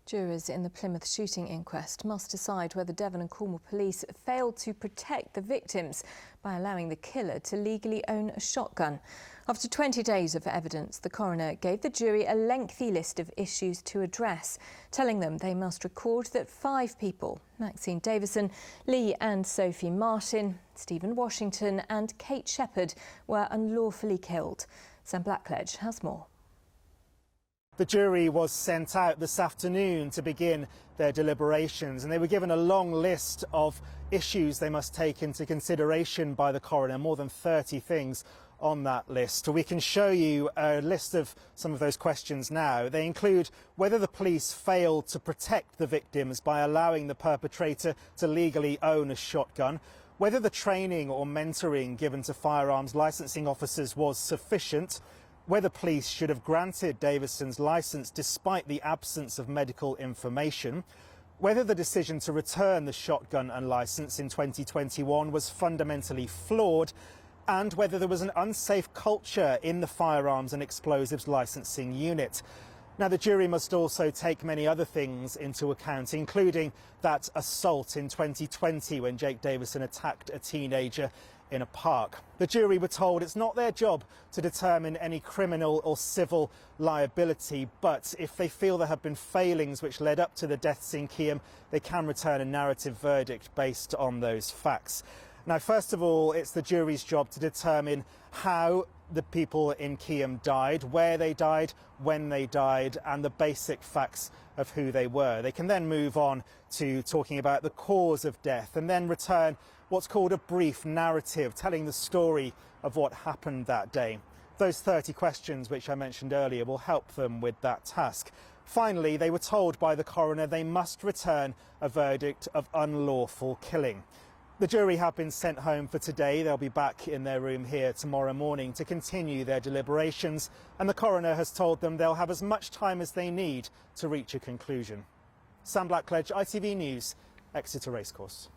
Jurors in the Plymouth shooting inquest must decide whether Devon and Cornwall police failed to protect the victims by allowing the killer to legally own a shotgun. After 20 days of evidence, the coroner gave the jury a lengthy list of issues to address, telling them they must record that 5 people, Maxine Davison, Lee and Sophie Martin, Stephen Washington and Kate Shepherd, were unlawfully killed. Sam Blackledge has more. The jury was sent out this afternoon to begin their deliberations, and they were given a long list of issues they must take into consideration by the coroner, more than 30 things on that list. We can show you a list of some of those questions now. They include whether the police failed to protect the victims by allowing the perpetrator to legally own a shotgun, whether the training or mentoring given to firearms licensing officers was sufficient, whether police should have granted Davison's licence despite the absence of medical information, whether the decision to return the shotgun and licence in 2021 was fundamentally flawed, and whether there was an unsafe culture in the firearms and explosives licensing unit. Now, the jury must also take many other things into account, including that assault in 2020 when Jake Davison attacked a teenager in a park. The jury were told it's not their job to determine any criminal or civil liability, but if they feel there have been failings which led up to the deaths in Keyham, they can return a narrative verdict based on those facts. Now, first of all, it's the jury's job to determine how the people in Keyham died, where they died, when they died, and the basic facts of who they were. They can then move on to talking about the cause of death and then return what's called a brief narrative, telling the story of what happened that day. Those 30 questions which I mentioned earlier will help them with that task. Finally, they were told by the coroner they must return a verdict of unlawful killing. The jury have been sent home for today. They'll be back in their room here tomorrow morning to continue their deliberations, and the coroner has told them they'll have as much time as they need to reach a conclusion. Sam Blackledge, ITV News, Exeter Racecourse.